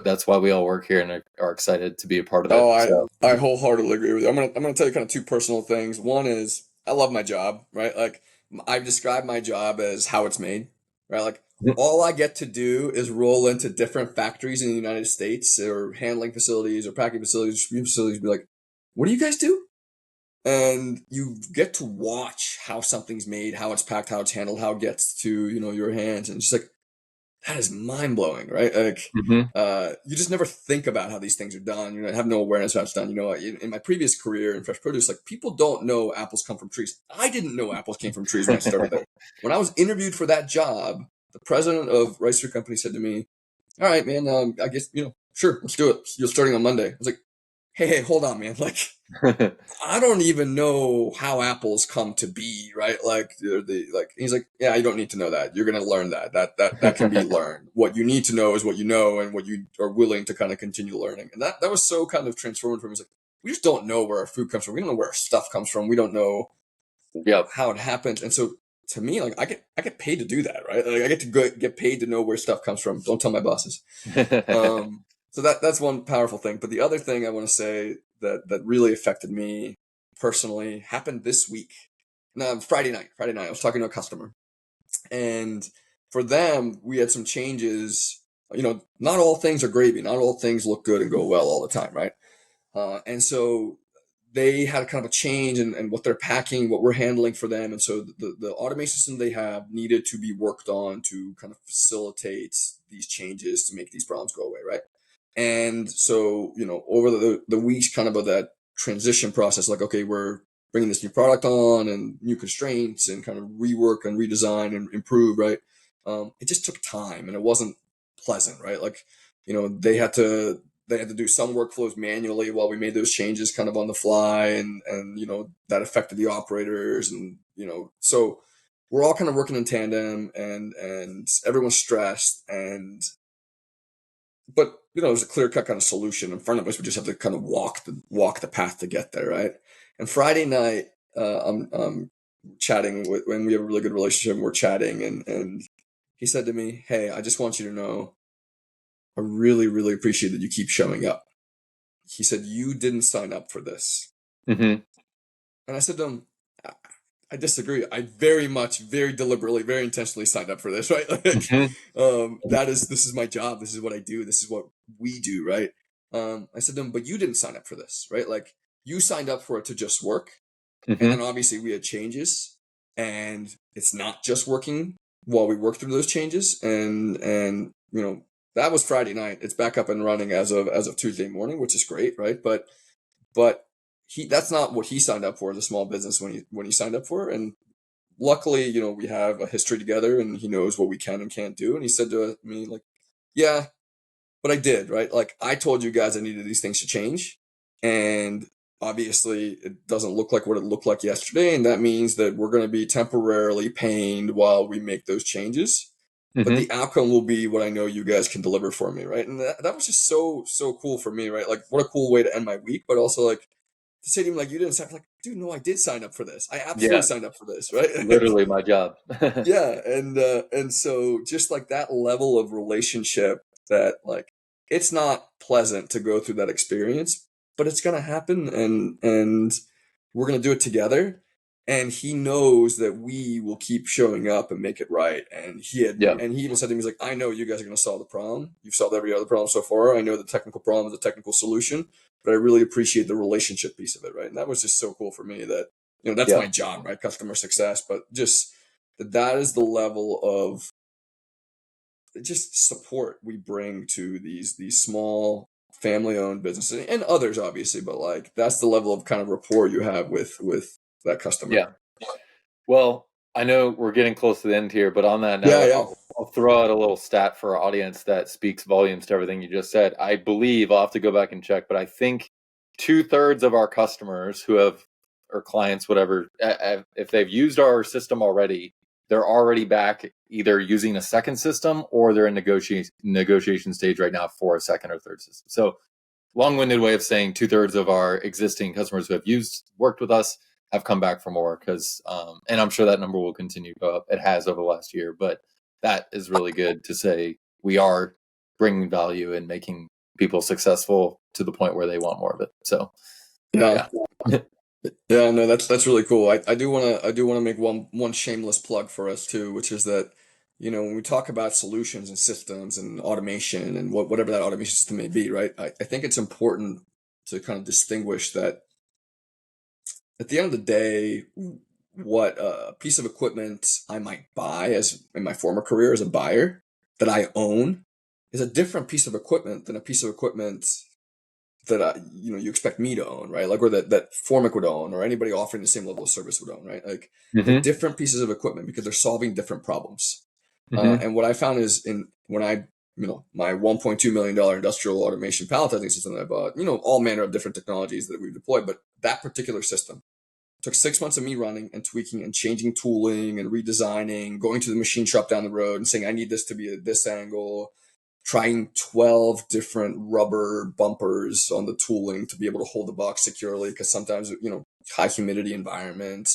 that's why we all work here and are excited to be a part of it. Oh, So I wholeheartedly agree with you. I'm gonna tell you kind of two personal things. One is I love my job, right? Like I've described my job as how it's made, right? Like all I get to do is roll into different factories in the United States or handling facilities or packing facilities, distribution facilities, be like, what do you guys do? And you get to watch how something's made, how it's packed, how it's handled, how it gets to, your hands. And it's just like, that is mind blowing, right? Like, mhm. you just never think about how these things are done. You have no awareness of how it's done. In my previous career in fresh produce, like people don't know apples come from trees. I didn't know apples came from trees when I started there. When I was interviewed for that job, the president of Rice Fruit Company said to me, "All right, man, I guess sure, let's do it. You're starting on Monday." I was like, "Hey, hold on, man. Like, I don't even know how apples come to be, right? Like he's like, yeah, you don't need to know that. You're gonna learn that. That can be learned. What you need to know is what you know and what you are willing to kind of continue learning. And that was so kind of transformative for me. It's like we just don't know where our food comes from. We don't know where our stuff comes from. We don't know Yep. how it happens. And so to me, like I get paid to do that, right? Like I get to get paid to know where stuff comes from. Don't tell my bosses. So that's one powerful thing. But the other thing I want to say that really affected me personally happened this week. No, Friday night. Friday night, I was talking to a customer, and for them, we had some changes. Not all things are gravy. Not all things look good and go well all the time, right? And so they had kind of a change in what they're packing, what we're handling for them. And so the automation system they have needed to be worked on to kind of facilitate these changes to make these problems go away, right? And so, over the weeks kind of that transition process, like, okay, we're bringing this new product on and new constraints and kind of rework and redesign and improve, right? It just took time and it wasn't pleasant, right? Like, they had to do some workflows manually while we made those changes kind of on the fly and that affected the operators and so we're all kind of working in tandem and everyone's stressed but there's a clear cut kind of solution in front of us. We just have to kind of walk the path to get there, right? And Friday night, I'm chatting when we have a really good relationship. And we're chatting, and he said to me, "Hey, I just want you to know, I really, really appreciate that you keep showing up." He said, "You didn't sign up for this," hmm and I said to him, I disagree. I very much, very deliberately, very intentionally signed up for this, right? Like, hmm this is my job. This is what I do. This is what we do, right? I said to him, but you didn't sign up for this, right? Like, you signed up for it to just work. And then hmm obviously we had changes and it's not just working while we work through those changes. And, that was Friday night. It's back up and running as of Tuesday morning, which is great, right? But that's not what he signed up for as a small business when he signed up for it. And luckily, we have a history together and he knows what we can and can't do. And he said to me, like, yeah, but I did, right? Like I told you guys I needed these things to change. And obviously it doesn't look like what it looked like yesterday. And that means that we're going to be temporarily pained while we make those changes. But hmm the outcome will be what I know you guys can deliver for me, right? And that was just so, so cool for me, right? Like what a cool way to end my week, but also like to say to him, like, you didn't sign up, like, dude, no, I did sign up for this. I absolutely Yeah, signed up for this, right? literally my job. Yeah. And so just like that level of relationship that like, it's not pleasant to go through that experience, but it's going to happen and we're going to do it together. and he knows that we will keep showing up and make it right. And Yeah. he even said to me, he's like, I know you guys are going to solve the problem. You've solved every other problem so far. I know the technical problem is a technical solution, but I really appreciate the relationship piece of it, right? And that was just so cool for me that, that's Yeah. my job, right? Customer success, but just that is the level of just support we bring to these small family-owned businesses and others, obviously, but like that's the level of kind of rapport you have with that customer. Yeah. Well, I know we're getting close to the end here, but on that Yeah, note, yeah. I'll throw out a little stat for our audience that speaks volumes to everything you just said. I believe, I'll have to go back and check, but I think 2/3 of our customers who have, or clients, whatever, if they've used our system already, they're already back either using a second system or they're in negotiation stage right now for a second or third system. So long-winded way of saying 2/3 of our existing customers who have worked with us have come back for more, because and I'm sure that number will continue to go up. It has over the last year, but that is really good to say we are bringing value and making people successful to the point where they want more of it. So Yeah. yeah. Yeah, no, that's really cool. I do wanna make one shameless plug for us too, which is that, when we talk about solutions and systems and automation and whatever that automation system may be, right? I think it's important to kind of distinguish that at the end of the day, what a piece of equipment I might buy as in my former career as a buyer that I own is a different piece of equipment than a piece of equipment that you expect me to own, right? Like, or that Formic would own, or anybody offering the same level of service would own, right? Like, they're Hmm. different pieces of equipment because they're solving different problems. Hmm. And what I found is when my $1.2 million industrial automation palletizing system that I bought, all manner of different technologies that we've deployed, but that particular system took 6 months of me running and tweaking and changing tooling and redesigning, going to the machine shop down the road and saying, I need this to be at this angle, trying 12 different rubber bumpers on the tooling to be able to hold the box securely. Cause sometimes, high humidity environment,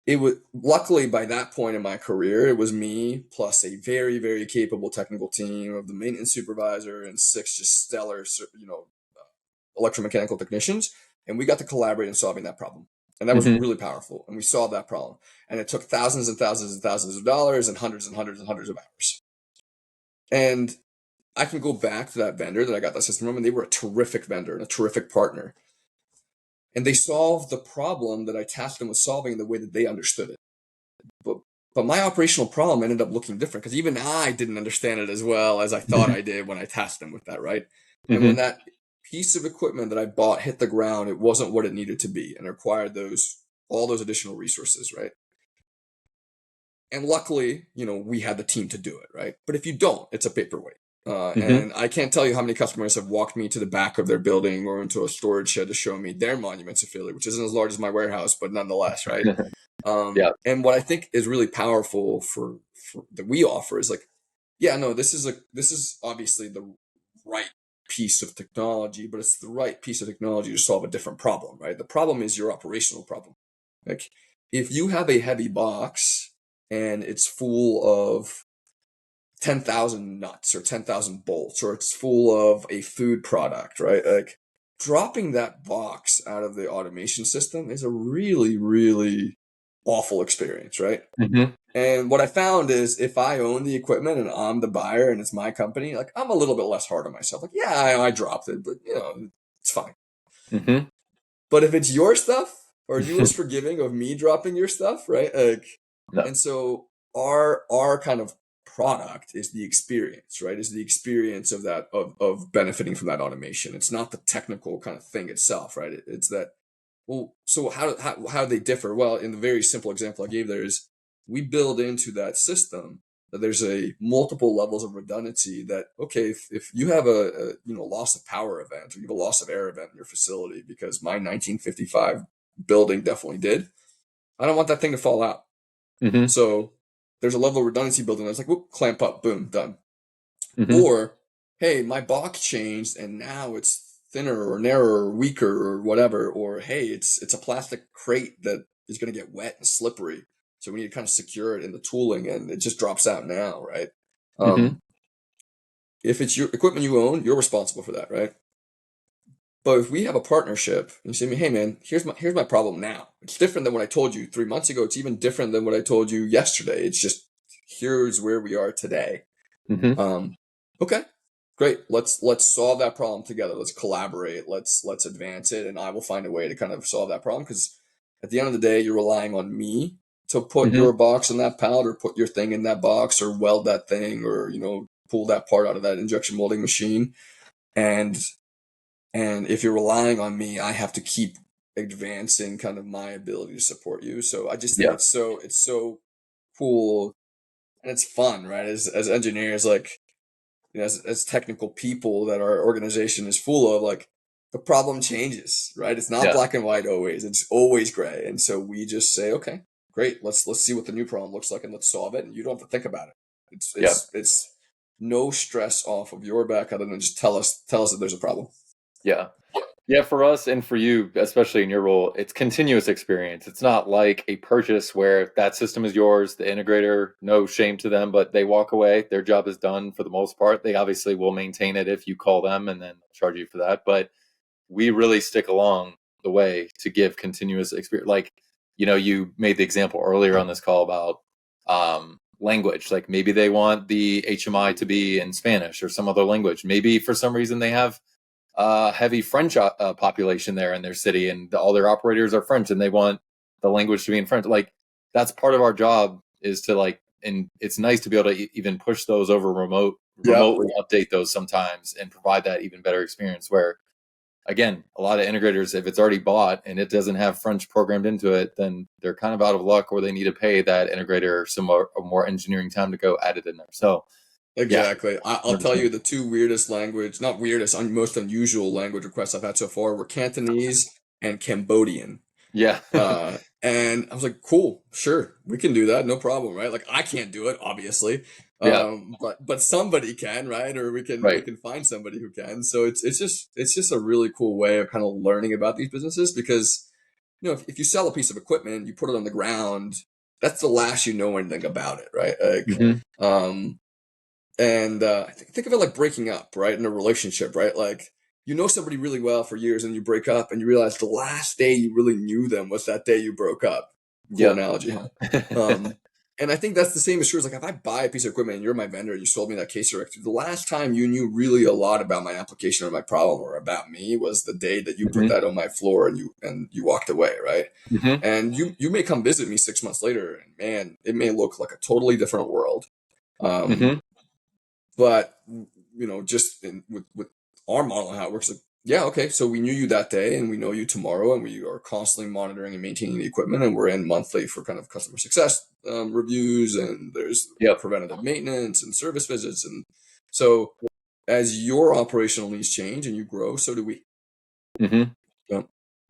it was luckily by that point in my career, it was me plus a very, very capable technical team of the maintenance supervisor and 6 just stellar, electromechanical technicians, and we got to collaborate in solving that problem. And that was Hmm. really powerful. And we solved that problem. And it took thousands and thousands and thousands of dollars and hundreds and hundreds and hundreds of hours. And I can go back to that vendor that I got that system from, and they were a terrific vendor and a terrific partner. And they solved the problem that I tasked them with solving in the way that they understood it. But but my operational problem ended up looking different because even I didn't understand it as well as I thought I did when I tasked them with that, right? And when Hmm. that piece of equipment that I bought hit the ground, it wasn't what it needed to be and it required all those additional resources, right? And luckily, we had the team to do it, right? But if you don't, it's a paperweight. Hmm. And I can't tell you how many customers have walked me to the back of their building or into a storage shed to show me their monuments of failure, which isn't as large as my warehouse, but nonetheless, right? Yeah. And what I think is really powerful for that we offer is like, yeah, no, this is obviously the right piece of technology, but it's the right piece of technology to solve a different problem, right? The problem is your operational problem. Like, if you have a heavy box and it's full of 10,000 nuts or 10,000 bolts, or it's full of a food product, right? Like, dropping that box out of the automation system is a really, really awful experience, right? Hmm. And what I found is if I own the equipment and I'm the buyer and it's my company, like, I'm a little bit less hard on myself. Like, yeah, I dropped it, but it's fine. Hmm. But if it's your stuff, are you as forgiving of me dropping your stuff, right? Like, No. and so our kind of product is the experience, right? Is the experience of that of benefiting from that automation. It's not the technical kind of thing itself, right? It's that. Well, so how do they differ? Well, in the very simple example I gave there is we build into that system that there's a multiple levels of redundancy that, okay, if you have a loss of power event or you have a loss of air event in your facility, because my 1955 building definitely did, I don't want that thing to fall out. Hmm. So there's a level of redundancy built in. It's like, whoop, clamp up, boom, done. Hmm. Or, hey, my box changed and now it's thinner or narrower or weaker or whatever. Or, hey, it's a plastic crate that is going to get wet and slippery. So we need to kind of secure it in the tooling and it just drops out now, right? Hmm. Um, if it's your equipment you own, you're responsible for that, right? But if we have a partnership, and you say to me, hey man, here's my problem now. It's different than what I told you 3 months ago. It's even different than what I told you yesterday. It's just here's where we are today. Mm-hmm. Okay, great. Let's solve that problem together. Let's collaborate. Let's advance it, and I will find a way to kind of solve that problem. Because at the end of the day, you're relying on me to put Mm-hmm. your box in that pallet, or put your thing in that box, or weld that thing, or pull that part out of that injection molding machine. And if you're relying on me, I have to keep advancing kind of my ability to support you. So I just think Yeah. it's so cool, and it's fun, right? As engineers, like, as technical people that our organization is full of, like, the problem changes, right? It's not Yeah. black and white always. It's always gray. And so we just say, okay, great. Let's see what the new problem looks like, and let's solve it. And you don't have to think about it. It's Yeah. it's it's no stress off of your back other than just tell us that there's a problem. Yeah. Yeah, for us and for you, especially in your role, it's continuous experience. It's not like a purchase where that system is yours, the integrator, no shame to them, but they walk away. Their job is done for the most part. They obviously will maintain it if you call them and then charge you for that. But we really stick along the way to give continuous experience. Like, you made the example earlier on this call about language. Like maybe they want the HMI to be in Spanish or some other language. Maybe for some reason they have heavy French population there in their city, and all their operators are French, and they want the language to be in French. Like that's part of our job is to and it's nice to be able to even push those over Yep. remotely update those sometimes and provide that even better experience. Where again, a lot of integrators, if it's already bought and it doesn't have French programmed into it, then they're kind of out of luck, or they need to pay that integrator some more engineering time to go add it in there. So yeah, Exactly. I'll tell you the two weirdest language, not weirdest, most unusual language requests I've had so far were Cantonese and Cambodian. yeah, And I was like, cool, sure, we can do that, no problem, right? Like I can't do it, obviously, yeah, but somebody can, right? Or we right. can find somebody who can. So it's just a really cool way of kind of learning about these businesses, because if you sell a piece of equipment, you put it on the ground, that's the last you know anything about it, right? Like, Hmm. and think of it like breaking up, right? In a relationship, right? Like you know somebody really well for years, and you break up, and you realize the last day you really knew them was that day you broke up. Cool Yep. analogy, huh? Um, and I think that's the same as true. As like if I buy a piece of equipment and you're my vendor and you sold me that case director, the last time you knew really a lot about my application or my problem or about me was the day that you put Hmm. that on my floor and you walked away, right? Hmm. And you may come visit me 6 months later, and man, it may look like a totally different world. Um, Hmm. but just with our model and how it works, like, yeah, okay, so we knew you that day and we know you tomorrow, and we are constantly monitoring and maintaining the equipment, and we're in monthly for kind of customer success reviews, and there's Yep. preventative maintenance and service visits. And so as your operational needs change and you grow, so do we. Hmm. Yeah.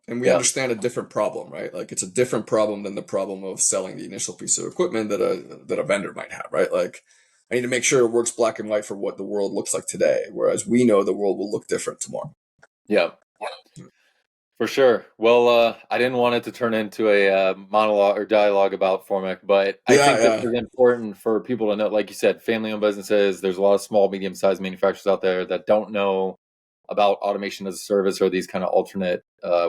And we Yeah. understand a different problem, right? Like it's a different problem than the problem of selling the initial piece of equipment that a vendor might have, right? Like I need to make sure it works black and white for what the world looks like today, whereas we know the world will look different tomorrow. Yeah. For sure. Well, I didn't want it to turn into a monologue or dialogue about Formic, but I Yeah, think this yeah. is important for people to know. Like you said, family-owned businesses. There's a lot of small, medium-sized manufacturers out there that don't know about automation as a service or these kind of alternate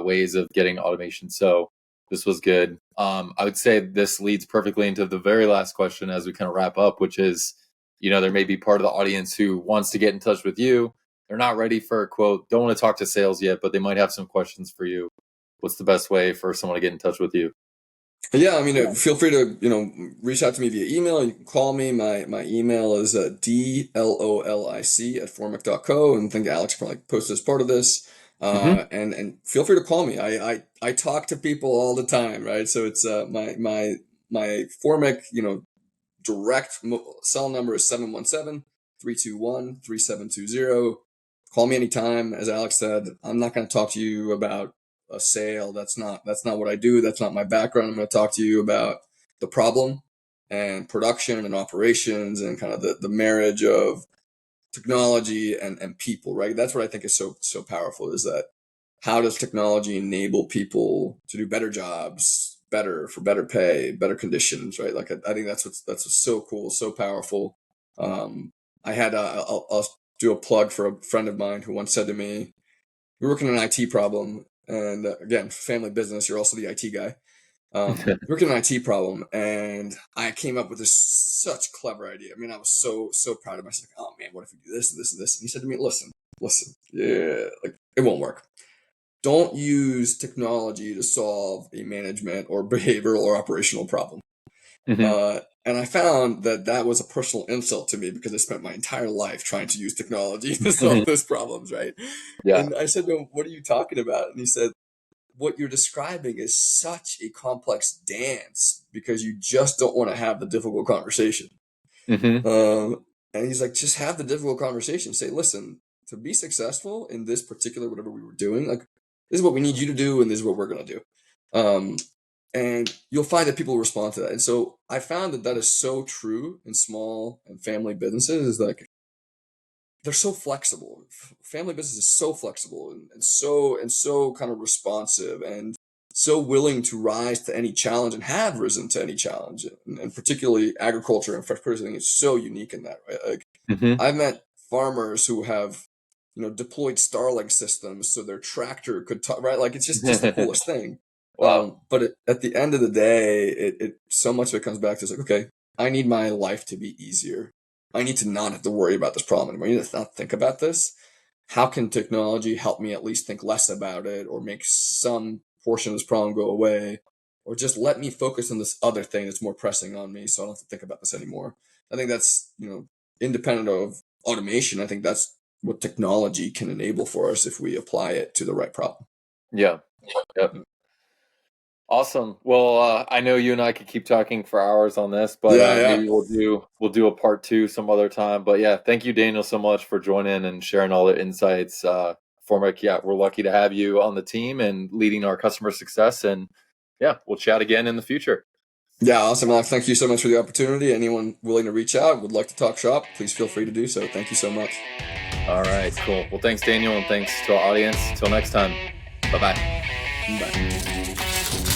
ways of getting automation. So this was good. I would say this leads perfectly into the very last question as we kind of wrap up, which is, there may be part of the audience who wants to get in touch with you. They're not ready for a quote, don't want to talk to sales yet, but they might have some questions for you. What's the best way for someone to get in touch with you? Yeah, I mean, feel free to, reach out to me via email. You can call me. My email is dlolic at formic.co, and I think Alex probably posted as part of this. Mm-hmm. And feel free to call me. I talk to people all the time, right? So it's my Formic, direct cell number is 717-321-3720. Call me anytime. As Alex said, I'm not going to talk to you about a sale. That's not what I do. That's not my background. I'm going to talk to you about the problem and production and operations and kind of the marriage of technology and people, right? That's what I think is so powerful, is that how does technology enable people to do better jobs, better for better pay, better conditions, right? Like I think that's what's so cool, so powerful. I had I'll do a plug for a friend of mine who once said to me, we're working on an IT problem, and again, family business. You're also the IT guy. Working on an IT problem, and I came up with this such clever idea. I mean, I was so proud of myself. Oh man, what if we do this and this and this? And he said to me, listen, yeah, like it won't work. Don't use technology to solve a management or behavioral or operational problem. Hmm. And I found that that was a personal insult to me because I spent my entire life trying to use technology to solve those problems, right? Yeah. And I said to him, "What are you talking about?" And he said, "What you're describing is such a complex dance because you just don't want to have the difficult conversation." Hmm. And he's like, "Just have the difficult conversation. Say, listen, to be successful in this particular whatever we were doing, like this is what we need you to do, and this is what we're gonna do." Um, and you'll find that people respond to that. And so I found that that is so true in small and family businesses. Is like they're so flexible. Family business is so flexible and so kind of responsive and so willing to rise to any challenge and have risen to any challenge. And particularly agriculture and fresh produce, I think it's so unique in that, right? Like Hmm. I've met farmers who have, deployed Starlink systems so their tractor could talk, right? Like it's just the coolest thing. Wow. But at the end of the day, it so much of it comes back to it's like, okay, I need my life to be easier. I need to not have to worry about this problem anymore. I need to not think about this. How can technology help me at least think less about it or make some portion of this problem go away? Or just let me focus on this other thing that's more pressing on me so I don't have to think about this anymore. I think that's, independent of automation, I think that's what technology can enable for us if we apply it to the right problem. Yeah. Yep. Awesome. Well, I know you and I could keep talking for hours on this, but Yeah, yeah. maybe we'll do a part two some other time. But yeah, thank you, Daniel, so much for joining and sharing all the insights. Formic, yeah, we're lucky to have you on the team and leading our customer success. And yeah, we'll chat again in the future. Yeah, awesome, Alex. Thank you so much for the opportunity. Anyone willing to reach out, would like to talk shop, please feel free to do so. Thank you so much. All right, cool. Well, thanks, Daniel, and thanks to our audience. Till next time. Bye bye. Bye.